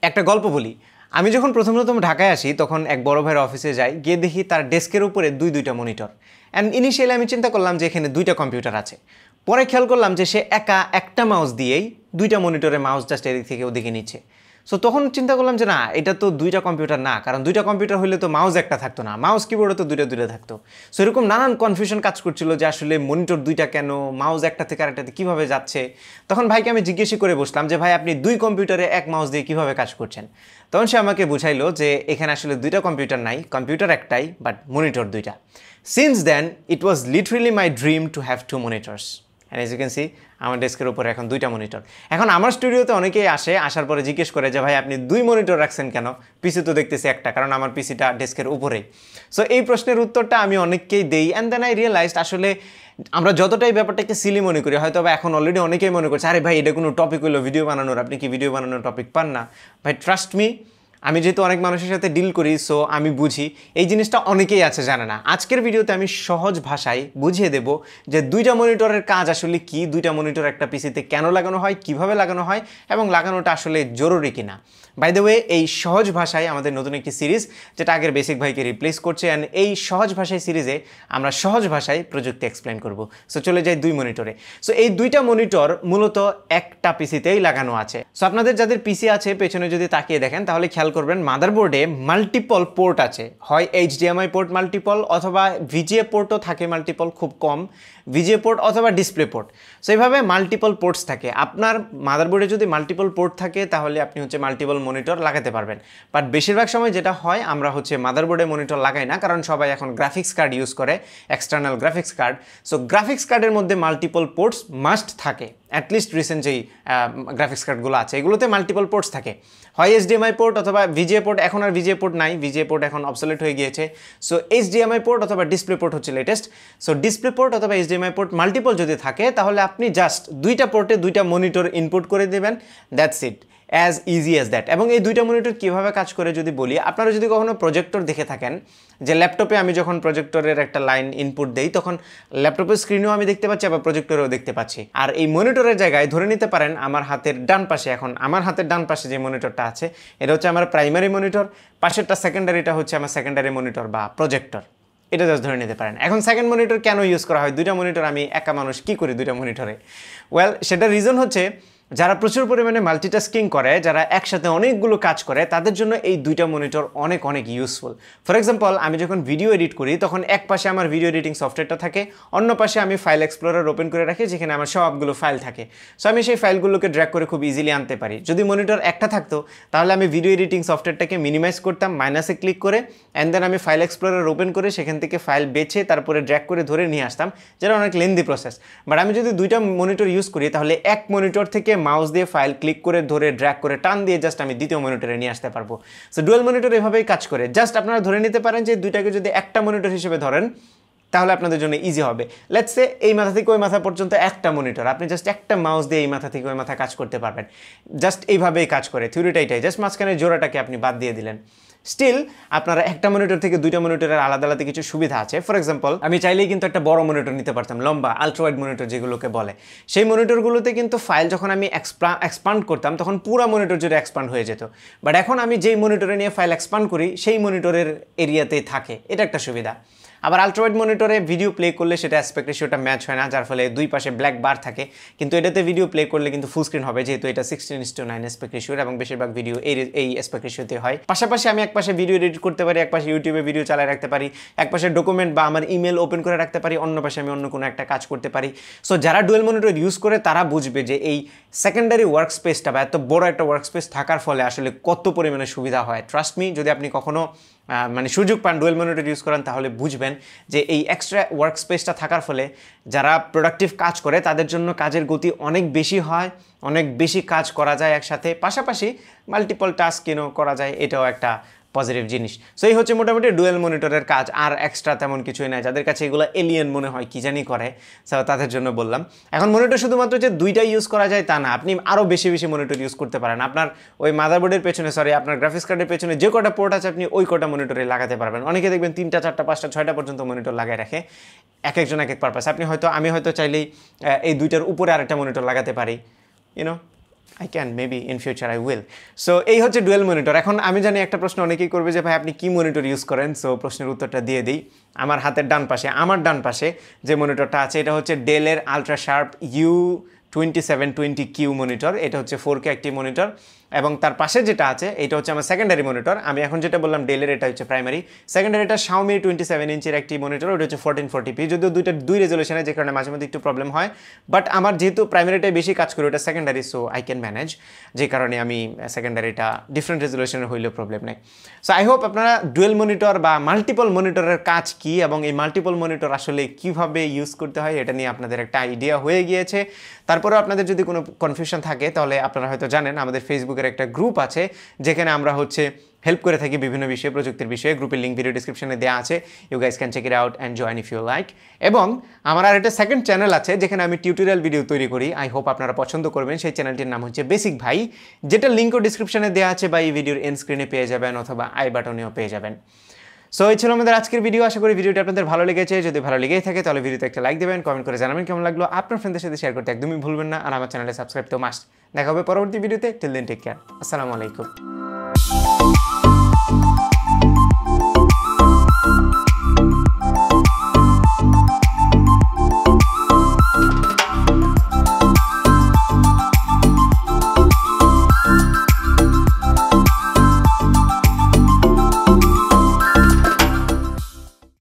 একটা গল্প বলি। আমি যখন প্রথম ঢাকায় আসি তখন এক বড় ভাইয়ের অফিসে যাই, গিয়ে দেখি তার ডেস্কের উপরে দুইটা মনিটর। অ্যান্ড ইনিশিয়ালি আমি চিন্তা করলাম যে এখানে দুইটা কম্পিউটার আছে। পরে খেয়াল করলাম যে সে একা একটা মাউস দিয়েই দুইটা মনিটরে মাউস জাস্ট এদিক থেকে ওদিকে নিচ্ছে। সো তখন চিন্তা করলাম যে না, এটা তো দুইটা কম্পিউটার না, কারণ দুইটা কম্পিউটার হলে তো মাউস একটা থাকতো না, মাউস কিবোর্ডে তো দুইটা থাকতো। সো এরকম নানান কনফিউশন কাজ করছিল যে আসলে মনিটর দুইটা কেন, মাউস একটা থেকে আরেকটাতে কীভাবে যাচ্ছে। তখন ভাইকে আমি জিজ্ঞেসই করে বসলাম যে ভাই, আপনি দুই কম্পিউটারে এক মাউস দিয়ে কীভাবে কাজ করছেন? তখন সে আমাকে বুঝাইলো যে এখানে আসলে দুইটা কম্পিউটার নাই, কম্পিউটার একটাই, বাট মনিটর দুইটা। Since then it was literally my dream to have two monitors. And as you can see, আমার ডেস্কের উপরে এখন দুইটা মনিটর। এখন আমার স্টুডিওতে অনেকেই আসার পরে জিজ্ঞেস করে যে ভাই, আপনি দুই মনিটর রাখছেন কেন? পিসি তো দেখতেছি একটা, কারণ আমার পিসিটা ডেস্কের উপরেই। সো এই প্রশ্নের উত্তরটা আমি অনেককেই দেই। অ্যান্ড দেন আই রিয়েলাইজড আসলে আমরা যতটাই ব্যাপারটাকে সিলি মনে করি, হয়তো এখন অলরেডি অনেকেই মনে করছে আরে ভাই, এটা কোনো টপিক হলো ভিডিও বানানোর, আপনি কি ভিডিও বানানোর টপিক পান না? ভাই ট্রাস্ট মি, আমি যেহেতু অনেক মানুষের সাথে ডিল করি, সো আমি বুঝি এই জিনিসটা অনেকেই আছে জানে না। আজকের ভিডিওতে আমি সহজ ভাষায় বুঝিয়ে দেব যে দুইটা মনিটরের কাজ আসলে কি, দুইটা মনিটর একটা পিসিতে কেন লাগানো হয়, কিভাবে লাগানো হয়, এবং লাগানোটা আসলে জরুরি কিনা। বাই দ্য ওয়ে, এই সহজ ভাষায় আমাদের নতুন একটি সিরিজ, যেটা আগের বেসিক ভাইকে রিপ্লেস করছে। অ্যান্ড এই সহজ ভাষায় সিরিজে আমরা সহজ ভাষায় প্রযুক্তি এক্সপ্লেন করব। সো চলে যাই দুই মনিটরে। সো এই দুইটা মনিটর মূলত একটা পিসিতেই লাগানো আছে। সো আপনাদের যাদের পিসি আছে, পেছনে যদি তাকিয়ে দেখেন তাহলে খেয়াল করবেন মাদারবোর্ডে মাল্টিপল পোর্ট আছে। হয় এইচডিএমআই পোর্ট মাল্টিপল, অথবা ভিজিএ পোর্টও থাকে মাল্টিপল, খুব কম ভিজিএ পোর্ট, অথবা ডিসপ্লে পোর্ট। সো এইভাবে মাল্টিপল পোর্টস থাকে। আপনার মাদারবোর্ডে যদি মাল্টিপল পোর্ট থাকে তাহলে আপনি মাল্টিপল মনিটর লাগাতে পারবেন। বাট বেশিরভাগ সময় যেটা হয়, আমরা মাদারবোর্ডে মনিটর লাগাই না, কারণ সবাই এখন গ্রাফিক্স কার্ড ইউজ করে, external graphics card. So graphics কার্ডের মধ্যে মাল্টিপল পোর্টস মাস্ট থাকে। অ্যাটলিস্ট রিসেন্ট যেই গ্রাফিক্স কার্ডগুলো আছে এগুলোতে মাল্টিপল পোর্টস থাকে, হয় এইচডিএমআই পোর্ট অথবা ভিজিএ পোর্ট। এখন আর ভিজিএ পোর্ট নাই, ভিজিএ পোর্ট এখন অবসলেট হয়ে গিয়েছে। সো এইচডিএমআই পোর্ট অথবা ডিসপ্লে পোর্ট হচ্ছে লেটেস্ট। সো ডিসপ্লে পোর্ট অথবা এইচডিএমআই পোর্ট মাল্টিপল যদি থাকে তাহলে আপনি জাস্ট দুইটা পোর্টে দুইটা মনিটর ইনপুট করে দেবেন, that's it, as easy as that. এবং এই দুইটা মনিটর কীভাবে কাজ করে যদি বলি, আপনারা যদি কখনো প্রজেক্টর দেখে থাকেন, যে ল্যাপটপে আমি যখন প্রজেক্টরের একটা লাইন ইনপুট দেই তখন ল্যাপটপের স্ক্রিনেও আমি দেখতে পাচ্ছি, আবার প্রজেক্টরেও দেখতে পাচ্ছি। আর এই মনিটরের জায়গায় ধরে নিতে পারেন আমার হাতের ডান পাশে, এখন আমার হাতের ডান পাশে যে মনিটরটা আছে এটা হচ্ছে আমার প্রাইমারি মনিটর, পাশেরটা সেকেন্ডারিটা হচ্ছে আমার সেকেন্ডারি মনিটর বা প্রজেক্টর। এটা জাস্ট ধরে নিতে পারেন। এখন সেকেন্ড মনিটর কেন ইউজ করা হয়? দুইটা মনিটর, আমি একা মানুষ কী করি দুইটা মনিটরে? ওয়েল, সেটার রিজন হচ্ছে যারা প্রচুর পরিমাণে মাল্টিটাস্কিং করে, যারা একসাথে অনেকগুলো কাজ করে, তাদের জন্য এই দুইটা মনিটর অনেক ইউজফুল। ফর এক্সাম্পল, আমি যখন ভিডিও এডিট করি তখন এক পাশে আমার ভিডিও এডিটিং সফটওয়্যারটা থাকে, অন্য পাশে আমি ফাইল এক্সপ্লোরার ওপেন করে রাখি যেখানে আমার সবগুলো ফাইল থাকে। সো আমি সেই ফাইলগুলোকে ড্র্যাগ করে খুব ইজিলি আনতে পারি। যদি মনিটর একটা থাকতো তাহলে আমি ভিডিও এডিটিং সফটওয়্যারটাকে মিনিমাইজ করতাম মাইনাসে ক্লিক করে, অ্যান্ড দেন আমি ফাইল এক্সপ্লোরার ওপেন করে সেখান থেকে ফাইল বেছে তারপরে ড্র্যাগ করে ধরে নিয়ে আসতাম, যেটা অনেক লেন্দি প্রসেস। বাট আমি যদি দুইটা মনিটর ইউজ করি তাহলে এক মনিটর থেকে মাউস দিয়ে ফাইল ক্লিক করে ধরে ড্র্যাগ করে টান দিয়ে জাস্ট আমি দ্বিতীয় মনিটরে নিয়ে আসতে পারবো। সো ডুয়াল মনিটর এভাবেই কাজ করে। জাস্ট আপনারা ধরে নিতে পারেন যে দুইটাকে যদি একটা মনিটর হিসেবে ধরেন তাহলে আপনাদের জন্য ইজি হবে। লেটস সে এই মাথা থেকে ওই মাথা পর্যন্ত একটা মনিটর, আপনি জাস্ট একটা মাউস দিয়ে এই মাথা থেকে ওই মাথা কাজ করতে পারবেন। জাস্ট এইভাবেই কাজ করে, থিওরিটা এটাই, জাস্ট মাঝখানে জোড়াটাকে আপনি বাদ দিয়ে দিলেন। স্টিল আপনারা একটা মনিটর থেকে দুইটা মনিটরের আলাদা আলাদা কিছু সুবিধা আছে। ফর এক্সাম্পল, আমি চাইলেই কিন্তু একটা বড় মনিটর নিতে পারতাম, লম্বা আলট্রাওয়াইড মনিটর যেগুলোকে বলে। সেই মনিটরগুলোতে কিন্তু ফাইল যখন আমি এক্সপান্ড করতাম তখন পুরো মনিটর জুড়ে এক্সপান্ড হয়ে যেত। বাট এখন আমি যেই মনিটরে নিয়ে ফাইল এক্সপান্ড করি সেই মনিটরের এরিয়াতেই থাকে, এটা একটা সুবিধা। আবার আলট্রাওয়াইড মনিটরে ভিডিও প্লে করলে সেটা অ্যাসপেক্ট রেশিওটা ম্যাচ হয় না, যার ফলে দুই পাশে ব্ল্যাক বার থাকে। কিন্তু এটাতে ভিডিও প্লে করলে কিন্তু ফুল স্ক্রিন হবে, যেহেতু এটা 16:9 অ্যাসপেক্ট রেশিওর, এবং বেশিরভাগ ভিডিও এই অ্যাসপেক্ট রেশিওতে হয়। পাশাপাশি আমি এক পাশে ভিডিও এডিট করতে পারি, এক পাশে ইউটিউবে ভিডিও চালিয়ে রাখতে পারি, এক পাশে ডকুমেন্ট বা আমার ইমেল ওপেন করে রাখতে পারি, অন্য পাশে আমি অন্য কোনো একটা কাজ করতে পারি। সো যারা ডুয়াল মনিটর ইউজ করে তারা বুঝবে যে এই সেকেন্ডারি ওয়ার্ক স্পেসটা বা এত বড় একটা ওয়ার্ক স্পেস থাকার ফলে আসলে কত পরিমাণে সুবিধা হয়। ট্রাস্ট মি, যদি আপনি কখনো সুযোগ পান ডুয়াল মনিটর ইউজ করেন তাহলে বুঝবেন যে এই এক্সট্রা ওয়ার্ক স্পেসটা থাকার ফলে যারা প্রোডাক্টিভ কাজ করে তাদের জন্য কাজের গতি অনেক বেশি হয়, অনেক বেশি কাজ করা যায় একসাথে, পাশাপাশি মাল্টিপল টাস্ক করা যায়, এটাও একটা পজিটিভ জিনিস। সো এই হচ্ছে মোটামুটি ডুয়েল মনিটরের কাজ, আর এক্সট্রা তেমন কিছুই নাই। যাদের কাছে এগুলো এলিয়েন মনে হয়, কি জানি করে, সো তাদের জন্য বললাম। এখন মনিটর শুধুমাত্র যে দুইটাই ইউজ করা যায় তা না, আপনি আরও বেশি বেশি মনিটর ইউজ করতে পারেন। আপনার ওই মাদারবোর্ডের পেছনে, সরি আপনার গ্রাফিক্স কার্ডের পেছনে যে কটা পোর্ট আছে আপনি ওই কটা মনিটরে লাগাতে পারবেন। অনেকে দেখবেন 3টা 4টা 5টা 6টা পর্যন্ত মনিটর লাগায় রাখে, এক একজন এক এক পারপাস। আমি হয়তো চাইলেই এই দুইটার উপরে আরেকটা মনিটর লাগাতে পারি, you know I can, maybe in future I will. So এই হচ্ছে ডুয়েল মনিটর। এখন আমি জানি একটা প্রশ্ন অনেকেই করবে যে ভাই আপনি কি মনিটর ইউজ করেন। সো প্রশ্নের উত্তরটা দিয়ে দিই। আমার হাতের ডান পাশে যে মনিটরটা আছে এটা হচ্ছে ডেলের আলট্রা শার্প U2720Q মনিটর। এটা হচ্ছে 4K একটি মনিটর, এবং তার পাশে যেটা আছে এটা হচ্ছে আমার সেকেন্ডারি মনিটর। আমি এখন যেটা বললাম ডেলের, এটা হচ্ছে প্রাইমারি। সেকেন্ডারিটা Xiaomi 27 ইঞ্চির একটি মনিটর, ওটা হচ্ছে 1440p, যদিও দুই রেজলিউশনে, যে কারণে মাঝে মধ্যে একটু প্রবলেম হয়। বাট আমার যেহেতু প্রাইমারিটাই বেশি কাজ করে, ওটা secondary, so I can manage, যে কারণে আমি সেকেন্ডারিটা ডিফারেন্ট রেজলিউশনের হইলেও প্রবলেম নেই। সো আই হোপ আপনারা ডুয়েল মনিটর বা মাল্টিপল মনিটরের কাজ কি এবং এই মাল্টিপল মনিটর আসলে কীভাবে ইউজ করতে হয় এটা নিয়ে আপনাদের একটা আইডিয়া হয়ে গিয়েছে। তারপরেও আপনাদের যদি কোনো কনফিউশন থাকে তাহলে আপনারা হয়তো জানেন আমাদের ফেসবুকের একটা গ্রুপ আছে, যেখানে আমরা হচ্ছে হেল্প করে থাকি বিভিন্ন বিষয়ে, প্রযুক্তির বিষয়ে। গ্রুপের লিঙ্ক ভিডিও ডিসক্রিপশনে দেওয়া আছে, you guys can check it out and join if you like. এবং আমার আর একটা সেকেন্ড চ্যানেল আছে যেখানে আমি টিউটোরিয়াল ভিডিও তৈরি করি, আই হোপ আপনারা পছন্দ করবেন। সেই চ্যানেলটির নাম হচ্ছে বেসিক ভাই, যেটা লিঙ্কও ডিসক্রিপশনে দেওয়া আছে, বা এই ভিডিওর এন্ড স্ক্রিনে পেয়ে যাবেন অথবা আই বাটনেও পেয়ে যাবেন। সো এই ছিল আমাদের আজকের ভিডিও। আশা করি ভিডিওটা আপনাদের ভালো লেগেছে। যদি ভালো লেগেই থাকে তাহলে ভিডিওতে একটা লাইক দেবেন, কমেন্ট করে জানাবেন কেমন লাগলো। আপনার ফ্রেন্ডদের সাথে শেয়ার করতে একদমই ভুলবেন না, আর আমার চ্যানেলে সাবস্ক্রাইব তো মাস্ট। দেখা হবে পরবর্তী ভিডিওতে। টিল দেন টেক কেয়ার, আসসালামু আলাইকুম।